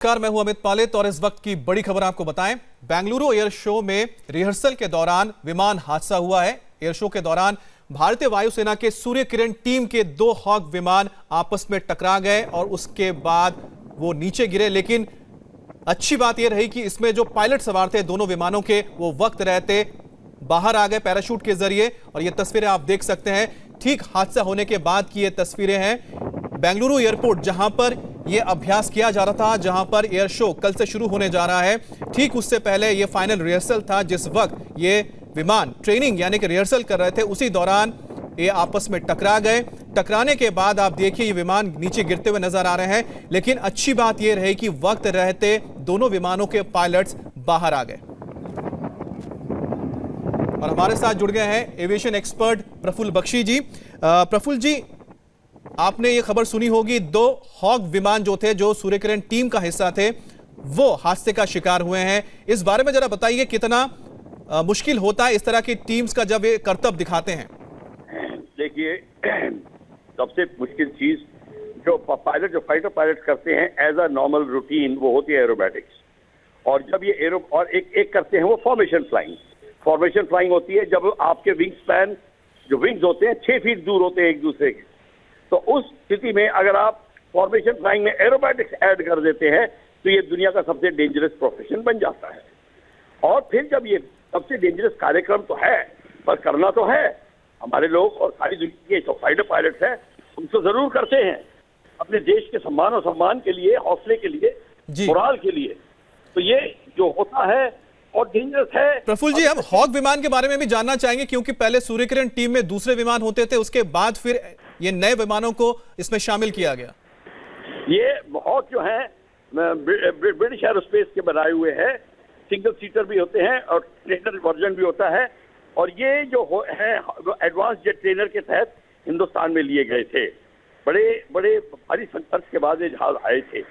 नमस्कार, मैं हूं अमित पालित और इस वक्त की बड़ी खबर आपको बताएं। बेंगलुरु एयर शो में रिहर्सल के दौरान विमान हादसा हुआ है। एयर शो के दौरान भारतीय वायुसेना के सूर्य किरण टीम के 2 हॉक विमान आपस में टकरा गए और उसके बाद वो नीचे गिरे। लेकिन अच्छी बात यह रही कि इसमें जो पायलट सवार थे दोनों विमानों के, वो वक्त रहते बाहर आ गए पैराशूट के जरिए। और ये तस्वीरें आप देख सकते हैं, ठीक हादसा होने के बाद की ये तस्वीरें हैं। बेंगलुरु एयरपोर्ट जहां पर यह अभ्यास किया जा रहा था, जहां पर एयर शो कल से शुरू होने जा रहा है, ठीक उससे पहले यह फाइनल रिहर्सल था। जिस वक्त ये विमान ट्रेनिंग यानी कि रिहर्सल कर रहे थे, उसी दौरान ये आपस में टकरा गए। टकराने के बाद आप देखिए ये विमान नीचे गिरते हुए नजर आ रहे हैं। लेकिन अच्छी बात यह रही कि वक्त रहते दोनों विमानों के पायलट्स बाहर आ गए। और हमारे साथ जुड़ गए हैं एविएशन एक्सपर्ट प्रफुल्ल बख्शी जी। प्रफुल्ल जी, आपने ये खबर सुनी होगी, 2 हॉक विमान जो थे, जो सूर्य किरण टीम का हिस्सा थे, वो हादसे का शिकार हुए हैं। इस बारे में जरा बताइए, कितना मुश्किल होता है इस तरह की टीम्स का जब ये करतब दिखाते हैं? देखिए, सबसे मुश्किल चीज जो फाइटर पायलट करते हैं एज अ नॉर्मल रूटीन, वो होती है एरोबैटिक्स। और जब ये एक करते हैं वो फॉर्मेशन फ्लाइंग होती है, जब आपके विंग स्पैन जो विंग्स होते हैं 6 फीट दूर होते हैं एक दूसरे के। तो उस स्थिति में अगर आप फॉर्मेशन फ्लाइंग में एरोबैटिक्स ऐड कर देते हैं तो ये दुनिया का सबसे डेंजरस प्रोफेशन बन जाता है। और फिर जब ये सबसे डेंजरस कार्यक्रम तो है, पर करना तो है, हमारे लोग और सारी दुनिया के जो फाइटर पायलट्स हैं उनको जरूर करते हैं, अपने देश के सम्मान और सम्मान के लिए, हौसले के लिए, मोराल के लिए। तो ये जो होता है और डेंजरस है। प्रफुल्ल जी, हम हॉक विमान के बारे में भी जानना चाहेंगे, क्योंकि पहले सूर्य किरण टीम में दूसरे विमान होते थे, उसके बाद फिर ये नए विमानों को इसमें शामिल किया गया। ये हॉक जो है ब्रिटिश एरोस्पेस के बनाए हुए हैं, सिंगल सीटर भी होते हैं और ट्रेनर वर्जन भी होता है। और ये जो है एडवांस जेट ट्रेनर के तहत हिंदुस्तान में लिए गए थे। बड़े बड़े भारी संघर्ष के बाद ये जहाज आए थे।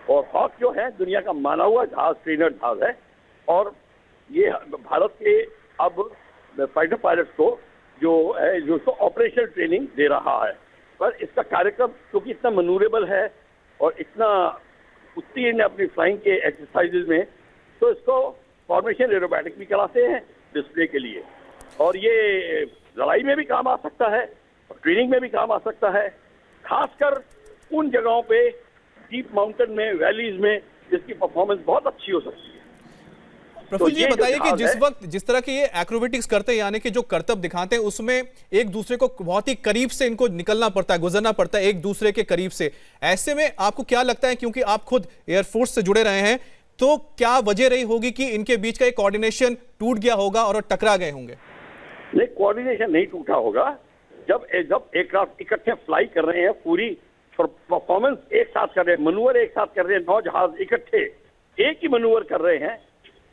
और हॉक जो है दुनिया का माना हुआ जहाज, ट्रेनर जहाज है। और ये भारत के अब फाइटर पायलट्स को जो ऑपरेशनल ट्रेनिंग दे रहा है। पर इसका कार्यक्रम क्योंकि इतना मनूरेबल है और इतना उत्तीर्ण है अपनी फ्लाइंग के एक्सरसाइजेज में, तो इसको फॉर्मेशन एरोबैटिक भी कराते हैं डिस्प्ले के लिए। और ये लड़ाई में भी काम आ सकता है और ट्रेनिंग में भी काम आ सकता है, खासकर उन जगहों पे डीप माउंटेन में, वैलीज में, जिसकी परफॉर्मेंस बहुत अच्छी हो सकती है। प्रफुल्ल जी, बताइए कि जिस तरह के ये एक्रोबेटिक्स करते हैं, यानी कि जो करतब दिखाते हैं, उसमें एक दूसरे को बहुत ही करीब से इनको निकलना पड़ता है, गुजरना पड़ता है एक दूसरे के करीब से। ऐसे में आपको क्या लगता है, क्योंकि आप खुद एयरफोर्स से जुड़े रहे हैं, तो क्या वजह रही होगी कि इनके बीच का एक कोऑर्डिनेशन टूट गया होगा और टकरा गए होंगे? नहीं, कोऑर्डिनेशन नहीं टूटा होगा। जब एयरक्राफ्ट इकट्ठे फ्लाई कर रहे हैं, पूरी परफॉर्मेंस एक साथ कर रहे हैं, मनूवर एक साथ कर रहे हैं, 9 जहाज इकट्ठे एक ही मनूवर कर रहे हैं,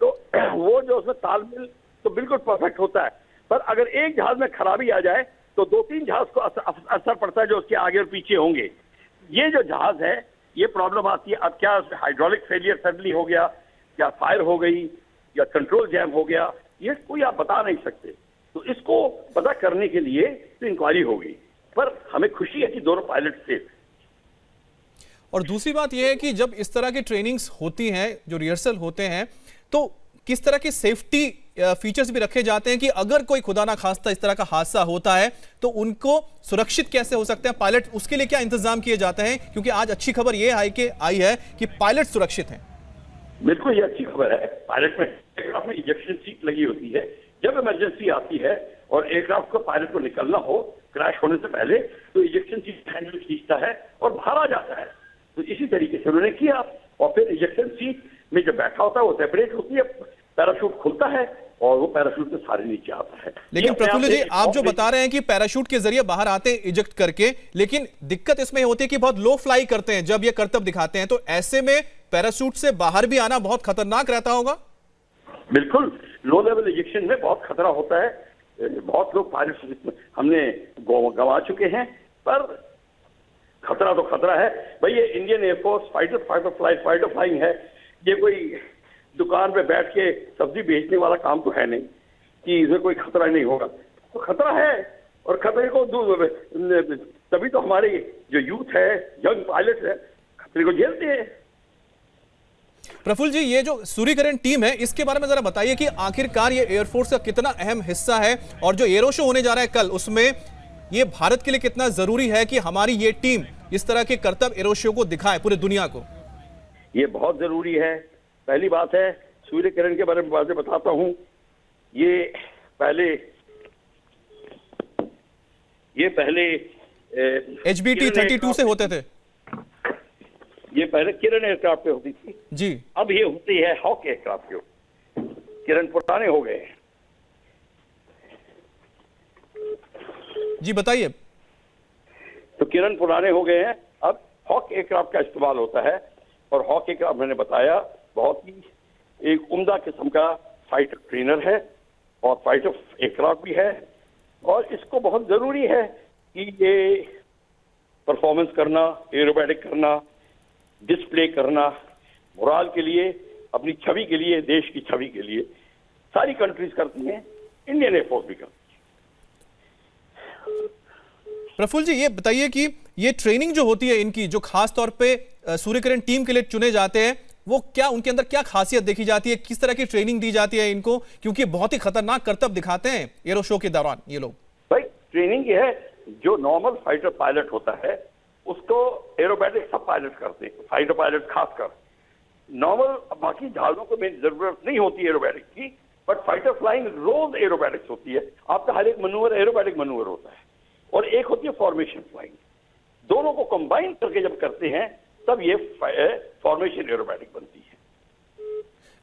तो वो जो उसमें तालमेल तो बिल्कुल परफेक्ट होता है। पर अगर एक जहाज में खराबी आ जाए तो 2-3 जहाज को असर पड़ता है जो उसके आगे और पीछे होंगे। ये जो जहाज है, ये प्रॉब्लम आती है। अब क्या हाइड्रोलिक फेलियर सडनली हो गया, या फायर हो गई, या कंट्रोल जैम हो गया, ये कोई आप बता नहीं सकते। तो इसको पता करने के लिए तो इंक्वायरी होगी। पर हमें खुशी है कि दोनों पायलट सेफ। और दूसरी बात यह है कि जब इस तरह की ट्रेनिंग्स होती हैं, जो रिहर्सल होते हैं, तो किस तरह के सेफ्टी फीचर्स भी रखे जाते हैं कि अगर कोई खुदा ना खास्ता इस तरह का हादसा होता है तो उनको सुरक्षित कैसे हो सकते हैं पायलट, उसके लिए क्या इंतजाम किए जाते हैं? क्योंकि आज अच्छी खबर यह आई है कि पायलट सुरक्षित हैं। बिल्कुल, ये अच्छी खबर है। पायलट में एयरक्राफ्ट में इजेक्शन सीट लगी होती है। जब इमरजेंसी आती है और एयरक्राफ्ट को पायलट को निकलना हो क्रैश होने से पहले, तो इजेक्शन सीट हैंडल खींचता है और बाहर आ जाता है। तो इसी तरीके से उन्होंने किया। और फिर इजेक्शन सीट में जो बैठा होता है वो सेपरेट होती है, पैराशूट खुलता है और वो पैराशूट से सारे नीचे आता है। लेकिन प्रफुल्ल जी, आप जो बता रहे हैं कि पैराशूट के जरिए बाहर आते हैं इजेक्ट करके, लेकिन दिक्कत इसमें होती है कि बहुत लो फ्लाई करते हैं जब ये करतब दिखाते हैं, तो ऐसे में पैराशूट से बाहर भी आना बहुत खतरनाक रहता होगा। बिल्कुल, लो लेवल इजेक्शन में बहुत खतरा होता है। बहुत लोग पायलट हमने गंवा चुके हैं, पर खतरा तो खतरा है भाई। ये इंडियन एयरफोर्स फाइटर फ्लाइंग है। ये कोई दुकान पे बैठ के सब्जी बेचने वाला काम तो है नहीं कि इसमें कोई खतरा नहीं होगा। तो खतरा है, और खतरे को तभी तो हमारे जो यूथ है, यंग पायलट है, खतरे को झेलते हैं। प्रफुल्ल जी, ये जो सूर्यकिरण टीम है इसके बारे में जरा बताइए कि आखिरकार ये एयरफोर्स का कितना अहम हिस्सा है और जो एरो शो होने जा रहा है कल, उसमें ये भारत के लिए कितना जरूरी है कि हमारी ये टीम इस तरह के करतब एरो शो को दिखाए पूरे दुनिया को। ये बहुत जरूरी है। पहली बात है, सूर्यकिरण के बारे में बातें बताता हूँ। ये पहले HBT 32 से होते थे। ये पहले किरण एयरक्राफ्ट पे होती थी जी। अब ये होती है हॉक एयरक्राफ्ट पे। किरण पुराने हो गए हैं। जी बताइए। तो किरण पुराने हो गए हैं, अब हॉक एयरक्राफ्ट का इस्तेमाल होता है। और हॉक एयरक्राफ्ट मैंने बताया बहुत ही एक उम्दा किस्म का फाइटर ट्रेनर है और फाइटर एयरक्राफ्ट भी है। और इसको बहुत जरूरी है कि ये परफॉर्मेंस करना, एरोबैटिक करना, डिस्प्ले करना, मोराल के लिए, अपनी छवि के लिए, देश की छवि के लिए सारी कंट्रीज करती हैं, इंडियन एयरफोर्स भी करती है। प्रफुल्ल जी, ये बताइए कि ये ट्रेनिंग जो होती है इनकी, जो खास तौर पे सूर्यकिरण टीम के लिए चुने जाते हैं, वो क्या उनके अंदर क्या खासियत देखी जाती है, किस तरह की ट्रेनिंग दी जाती है इनको, क्योंकि बहुत ही खतरनाक करतब दिखाते हैं एरो शो के दौरान ये लोग। भाई ट्रेनिंग ये है, जो नॉर्मल फाइटर पायलट होता है उसको एरोबैटिक सब पायलट करते हैं, फाइटर पायलट खासकर। नॉर्मल बाकी जहाजों को मेरी जरूरत नहीं होती एरोबैटिक की, बट फाइटर फ्लाइंग रोज एरोबैटिक्स होती है। आपका हर एक मनूवर एरोबैटिक मनूवर होता है और एक होती है फॉर्मेशन फ्लाइंग। दोनों को कंबाइन करके जब करते हैं तब ये फॉर्मेशन एरोबैटिक बनती है।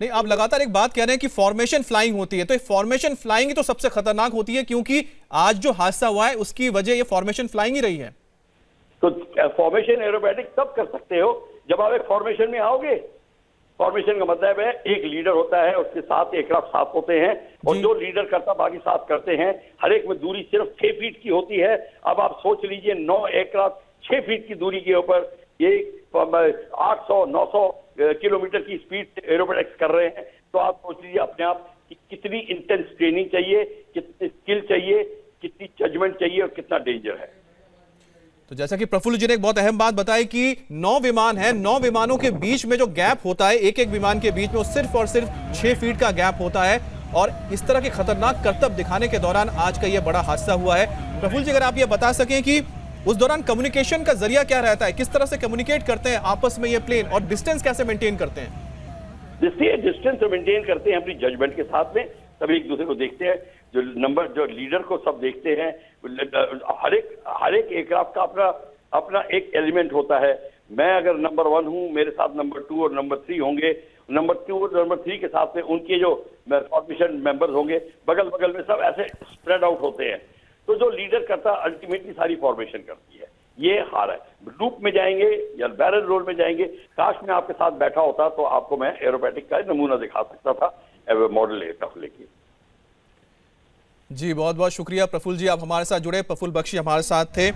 नहीं, आप लगातार एक बात कह रहे हैं कि फॉर्मेशन फ्लाइंग होती है, तो ये फॉर्मेशन फ्लाइंग ही तो सबसे खतरनाक होती है, क्योंकि आज जो हादसा हुआ है उसकी वजह ये फॉर्मेशन फ्लाइंग ही रही है। तो फॉर्मेशन एरोबैटिक तब कर सकते हो जब आप एक फॉर्मेशन में आओगे। फॉर्मेशन का मतलब है एक लीडर होता है, उसके 7 एयरक्राफ्ट साथ होते हैं और जो लीडर करता बाकी 7 करते हैं। हर एक में दूरी सिर्फ 6 फीट की होती है। अब आप सोच लीजिए 9 एयरक्राफ्ट 6 फीट की दूरी के ऊपर ये 800-900 किलोमीटर की स्पीड से एरोबैटिक्स कर रहे हैं। तो आप सोच लीजिए अपने आप कि कितनी इंटेंस ट्रेनिंग चाहिए, कितनी स्किल चाहिए, कितनी जजमेंट चाहिए और कितना डेंजर है। तो जैसा कि प्रफुल्ल जी ने एक बहुत अहम बात बताई कि 9 विमान है, 9 विमानों के बीच में जो गैप होता है, एक एक विमान के बीच में वो सिर्फ और सिर्फ 6 फीट का गैप होता है। और इस तरह के खतरनाक करतब दिखाने के दौरान आज का ये बड़ा हादसा हुआ है। प्रफुल्ल जी, अगर आप ये बता सकें कि उस दौरान कम्युनिकेशन का जरिया क्या रहता है, किस तरह से कम्युनिकेट करते हैं आपस में ये प्लेन, और डिस्टेंस कैसे मेंटेन करते हैं? डिस्टेंस मेंटेन करते हैं अपनी जजमेंट के साथ में। सब एक दूसरे को देखते हैं, जो लीडर को सब देखते हैं। हर एक एयरक्राफ्ट का अपना एक एलिमेंट होता है। मैं अगर नंबर 1 हूं, मेरे साथ नंबर 2 और नंबर 3 होंगे। नंबर 2 और नंबर 3 के साथ में उनके जो फॉर्मेशन मेंबर्स होंगे, बगल बगल में सब ऐसे स्प्रेड आउट होते हैं। तो जो लीडर करता अल्टीमेटली सारी फॉर्मेशन करती है। ये हार है। लूप में जाएंगे या बैरल रोल में जाएंगे। काश मैं आपके साथ बैठा होता तो आपको मैं एरोबैटिक का नमूना दिखा सकता था मॉडल एयरक्राफ्ट लेके। जी बहुत बहुत शुक्रिया प्रफुल्ल जी, आप हमारे साथ जुड़े। प्रफुल्ल बख्शी हमारे साथ थे,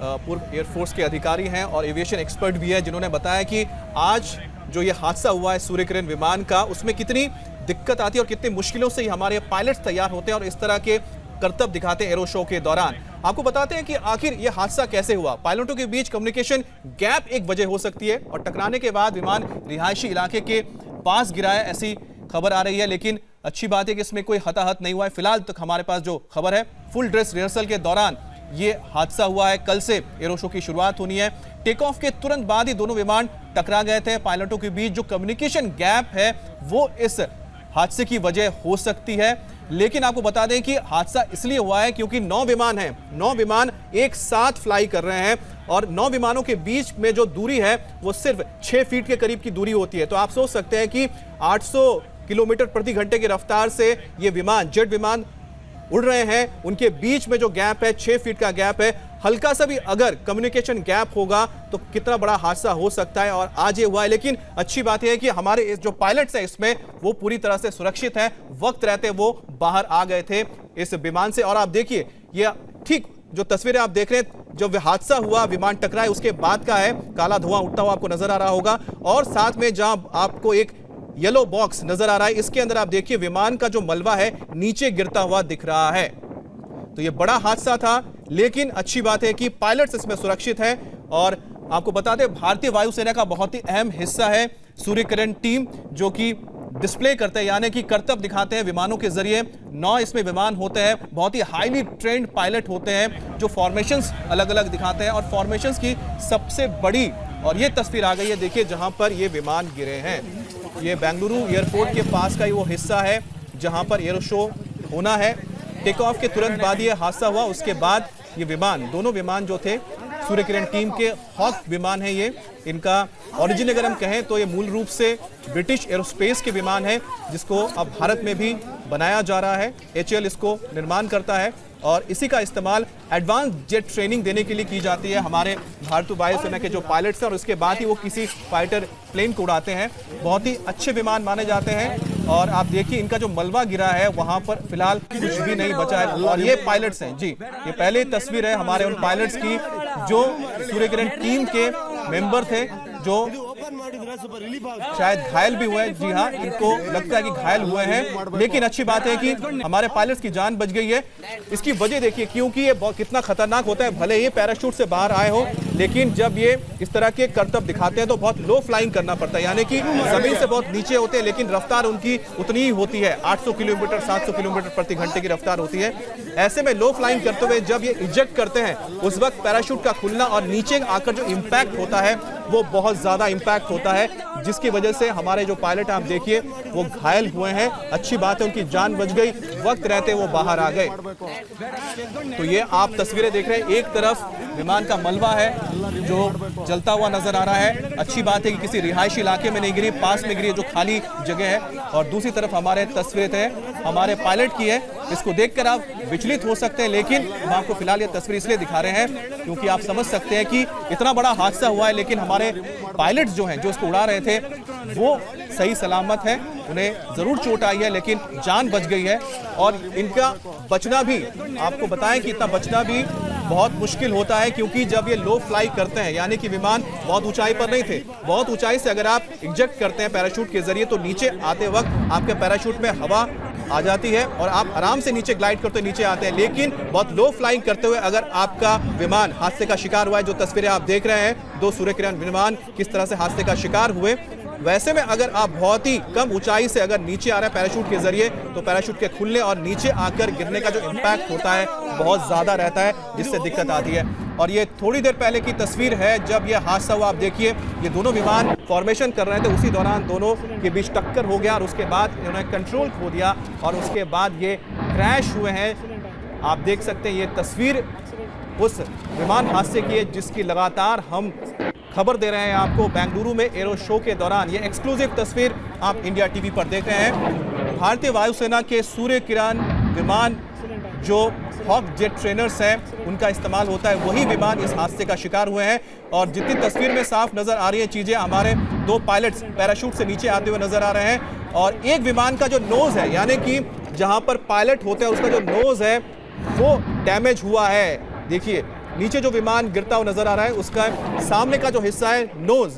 पूर्व एयरफोर्स के अधिकारी हैं और एविएशन एक्सपर्ट भी है, जिन्होंने बताया कि आज जो ये हादसा हुआ है सूर्यकिरण विमान का, उसमें कितनी दिक्कत आती है और कितनी मुश्किलों से हमारे पायलट्स तैयार होते हैं और इस तरह के करतब दिखाते हैं एरो शो के दौरान। आपको बताते हैं कि आखिर यह हादसा कैसे हुआ। पायलटों के बीच कम्युनिकेशन गैप एक वजह हो सकती है और टकराने के बाद विमान रिहायशी इलाके के पास गिरा है, ऐसी खबर आ रही है। लेकिन अच्छी बात है कि इसमें कोई हताहत नहीं हुआ है। फिलहाल तक हमारे पास जो खबर है, फुल ड्रेस रिहर्सल के दौरान ये हादसा हुआ है। कल से एरो शो की शुरुआत होनी है। टेक ऑफ के तुरंत बाद ही दोनों विमान टकरा गए थे। पायलटों के बीच जो कम्युनिकेशन गैप है वो इस हादसे की वजह हो सकती है। लेकिन आपको बता दें कि हादसा इसलिए हुआ है क्योंकि 9 विमान हैं, 9 विमान एक साथ फ्लाई कर रहे हैं और 9 विमानों के बीच में जो दूरी है वो सिर्फ 6 फीट के करीब की दूरी होती है। तो आप सोच सकते हैं कि 800 किलोमीटर प्रति घंटे की रफ्तार से ये विमान, जेट विमान उड़ रहे हैं, उनके बीच में जो गैप है 6 फीट का गैप है। हल्का सा भी अगर कम्युनिकेशन गैप होगा तो कितना बड़ा हादसा हो सकता है, और आज ये हुआ है। लेकिन अच्छी बात यह है कि हमारे जो पायलट्स हैं इसमें वो पूरी तरह से सुरक्षित हैं, वक्त रहते वो बाहर आ गए थे इस विमान से। और आप देखिए ये ठीक जो तस्वीरें आप देख रहे हैं, जब हादसा हुआ, विमान टकराए, उसके बाद का है। काला धुआं उठता हुआ आपको नजर आ रहा होगा और साथ में जहां आपको एक येलो बॉक्स नजर आ रहा है, इसके अंदर आप देखिए विमान का जो मलबा है नीचे गिरता हुआ दिख रहा है। तो ये बड़ा हादसा था, लेकिन अच्छी बात है कि पायलट्स इसमें सुरक्षित हैं। और आपको बता दें भारतीय वायुसेना का बहुत ही अहम हिस्सा है सूर्य किरण टीम जो कि डिस्प्ले करते हैं यानी कि करतब दिखाते हैं विमानों के जरिए। 9 इसमें विमान होते हैं, बहुत ही हाईली ट्रेंड पायलट होते हैं जो फॉर्मेशंस अलग अलग दिखाते हैं। और फॉर्मेशंस की सबसे बड़ी और ये तस्वीर आ गई है, देखिए जहां पर ये विमान गिरे हैं। ये बेंगलुरु एयरपोर्ट के पास का वो हिस्सा है जहां पर एयर शो होना है। टेक ऑफ के तुरंत बाद ये हादसा हुआ। उसके बाद ये विमान, दोनों विमान जो थे सूर्य किरण टीम के हॉक विमान है ये। इनका ओरिजिन अगर हम कहें तो ये मूल रूप से ब्रिटिश एरोस्पेस के विमान है जिसको अब भारत में भी बनाया जा रहा है। HAL इसको निर्माण करता है और इसी का इस्तेमाल एडवांस जेट ट्रेनिंग देने के लिए की जाती है हमारे भारतीय वायुसेना के जो पायलट्स हैं और उसके बाद ही वो किसी फाइटर प्लेन को उड़ाते हैं। बहुत ही अच्छे विमान माने जाते हैं और आप देखिए इनका जो मलबा गिरा है वहां पर फिलहाल कुछ भी नहीं बचा है। और ये पायलट्स हैं जी, ये पहले तस्वीर है हमारे उन पायलट्स की जो सूर्य किरण टीम के मेंबर थे जो शायद घायल भी हुए हैं। जी हाँ, इनको लगता है कि घायल हुए हैं, लेकिन अच्छी बात है कि हमारे पायलट्स की जान बच गई है। इसकी वजह देखिए क्योंकि ये कितना खतरनाक होता है। भले ही पैराशूट से बाहर आए हो लेकिन जब ये इस तरह के करतब दिखाते हैं तो बहुत लो फ्लाइंग करना पड़ता है, यानी कि जमीन से बहुत नीचे होते हैं लेकिन रफ्तार उनकी उतनी ही होती है, 800 किलोमीटर 700 किलोमीटर प्रति घंटे की रफ्तार होती है। ऐसे में लो फ्लाइंग करते हुए जब ये इजेक्ट करते हैं उस वक्त पैराशूट का खुलना और नीचे आकर जो इम्पैक्ट होता है वो बहुत ज्यादा इम्पैक्ट होता है, जिसकी वजह से हमारे जो पायलट आप देखिए वो घायल हुए हैं। अच्छी बात है उनकी जान बच गई, वक्त रहते वो बाहर आ गए। तो ये आप तस्वीरें देख रहे हैं, एक तरफ विमान का मलबा है जो जलता हुआ नजर आ रहा है। अच्छी बात है कि किसी रिहायशी इलाके में नहीं गिरी, पास में गिरी जो खाली जगह है। और दूसरी तरफ हमारे तस्वीरें थे हमारे पायलट की है, इसको देखकर आप विचलित हो सकते हैं लेकिन हम आपको फिलहाल ये तस्वीर इसलिए दिखा रहे हैं क्योंकि आप समझ सकते हैं कि इतना बड़ा हादसा हुआ है लेकिन हमारे पायलट्स जो हैं जो इसको उड़ा रहे थे वो सही सलामत है। उन्हें जरूर चोट आई है लेकिन जान बच गई है। और इनका बचना भी, आपको बताएं कि इतना बचना भी बहुत मुश्किल होता है क्योंकि जब ये लो फ्लाई करते हैं यानी कि विमान बहुत ऊंचाई पर नहीं थे, बहुत ऊंचाई से अगर आप इंजेक्ट करते हैं पैराशूट के जरिए तो नीचे आते वक्त आपके पैराशूट में हवा आ जाती है और आप आराम से नीचे ग्लाइड करते नीचे आते हैं। लेकिन बहुत लो फ्लाइंग करते हुए अगर आपका विमान हादसे का शिकार हुआ है, जो तस्वीरें आप देख रहे हैं 2 सूर्य किरण विमान किस तरह से हादसे का शिकार हुए, वैसे में अगर आप बहुत ही कम ऊंचाई से अगर नीचे आ रहे हैं पैराशूट के जरिए तो पैराशूट के खुलने और नीचे आकर गिरने का जो इम्पैक्ट होता है बहुत ज्यादा रहता है, जिससे दिक्कत आती है। और ये थोड़ी देर पहले की तस्वीर है जब ये हादसा हुआ। आप देखिए ये दोनों विमान फॉर्मेशन कर रहे थे, उसी दौरान दोनों के बीच टक्कर हो गया और उसके बाद इन्होंने कंट्रोल खो दिया और उसके बाद ये क्रैश हुए हैं। आप देख सकते हैं ये तस्वीर उस विमान हादसे की है जिसकी लगातार हम खबर दे रहे हैं आपको। बेंगलुरु में एरो शो के दौरान ये एक्सक्लूसिव तस्वीर आप इंडिया टीवी पर देख रहे हैं। भारतीय वायुसेना के सूर्य किरण विमान जो हॉक जेट ट्रेनर्स हैं उनका इस्तेमाल होता है, वही विमान इस हादसे का शिकार हुए हैं। और जितनी तस्वीर में साफ नजर आ रही है चीजें, हमारे 2 पायलट्स पैराशूट से नीचे आते हुए नजर आ रहे हैं और एक विमान का जो नोज है यानी कि जहां पर पायलट होते हैं उसका जो नोज है वो डैमेज हुआ है। देखिए नीचे जो विमान गिरता हुआ नजर आ रहा है उसका सामने का जो हिस्सा है नोज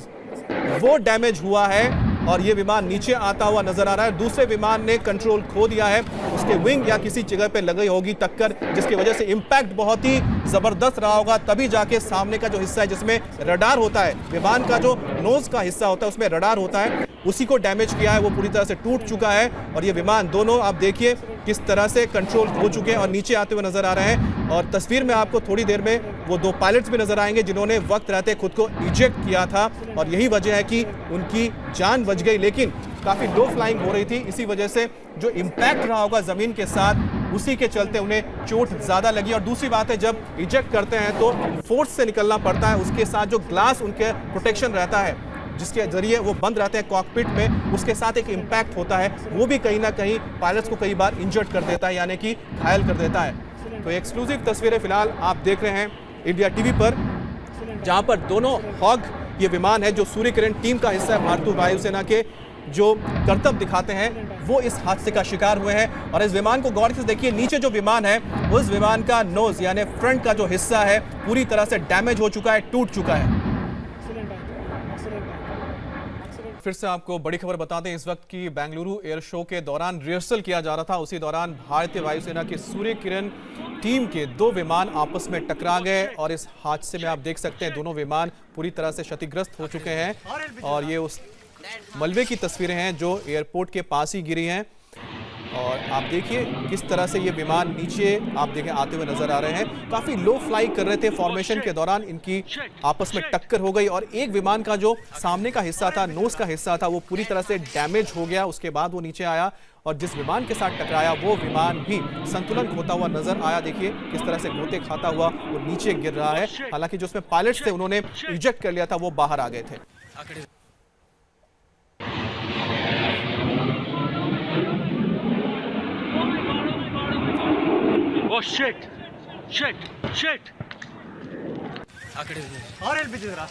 वो डैमेज हुआ है और ये विमान नीचे आता हुआ नजर आ रहा है। दूसरे विमान ने कंट्रोल खो दिया है, उसके विंग या किसी जगह पे लगी होगी टक्कर जिसकी वजह से इंपैक्ट बहुत ही जबरदस्त रहा होगा, तभी जाके सामने का जो हिस्सा है जिसमें रडार होता है, विमान का जो नोज का हिस्सा होता है उसमें रडार होता है, उसी को डैमेज किया है, वो पूरी तरह से टूट चुका है। और ये विमान दोनों आप देखिए किस तरह से कंट्रोल खो चुके हैं और नीचे आते हुए नजर आ रहे हैं। और तस्वीर में आपको थोड़ी देर में वो 2 पायलट्स भी नजर आएंगे जिन्होंने वक्त रहते खुद को इजेक्ट किया था और यही वजह है कि उनकी जान बच गई, लेकिन काफी लो फ्लाइंग हो रही थी, इसी वजह से जो इम्पैक्ट रहा होगा जमीन के साथ उसी के चलते उन्हें चोट ज्यादा लगी। और दूसरी बात है जब इजेक्ट करते हैं तो फोर्स से निकलना पड़ता है, उसके साथ जो ग्लास उनके प्रोटेक्शन रहता है जिसके जरिए वो बंद रहते हैं कॉकपिट में, उसके साथ एक इम्पैक्ट होता है, वो भी कहीं ना कहीं पायलट्स को कई बार इंजर्ड कर देता है यानी कि घायल कर देता है। तो एक्सक्लूसिव तस्वीरें फिलहाल आप देख रहे हैं इंडिया टीवी पर जहां पर दोनों हॉग ये विमान है जो सूर्य किरण टीम का हिस्सा है भारतीय वायुसेना के, जो करतब दिखाते हैं वो इस हादसे का शिकार हुए हैं। और इस विमान को गौर से देखिए, नीचे जो विमान है उस विमान का नोज यानी फ्रंट का जो हिस्सा है पूरी तरह से डैमेज हो चुका है, टूट चुका है। फिर से आपको बड़ी खबर बताते हैं, इस वक्त की बेंगलुरु एयर शो के दौरान रिहर्सल किया जा रहा था, उसी दौरान भारतीय वायुसेना के सूर्य किरण टीम के 2 विमान आपस में टकरा गए और इस हादसे में आप देख सकते हैं दोनों विमान पूरी तरह से क्षतिग्रस्त हो चुके हैं। और ये उस मलबे की तस्वीरें हैं जो एयरपोर्ट के पास ही गिरी हैं। और आप देखिए किस तरह से ये विमान नीचे आप देखें आते हुए नजर आ रहे हैं। काफी लो फ्लाई कर रहे थे, फॉर्मेशन के दौरान इनकी आपस में टक्कर हो गई और एक विमान का जो सामने का हिस्सा था, नोज का हिस्सा था, वो पूरी तरह से डैमेज हो गया। उसके बाद वो नीचे आया और जिस विमान के साथ टकराया वो विमान भी संतुलन खोता हुआ नजर आया। देखिए किस तरह से गोते खाता हुआ वो नीचे गिर रहा है। हालांकि जो उसमें पायलट्स थे उन्होंने इजेक्ट कर लिया था, वो बाहर आ गए थे। Oh shit! Shit! Shit! ಆ ಕಡೆ ಆರ್ ಎಲ್ ಬಿದ್ದಿದ್ರಾ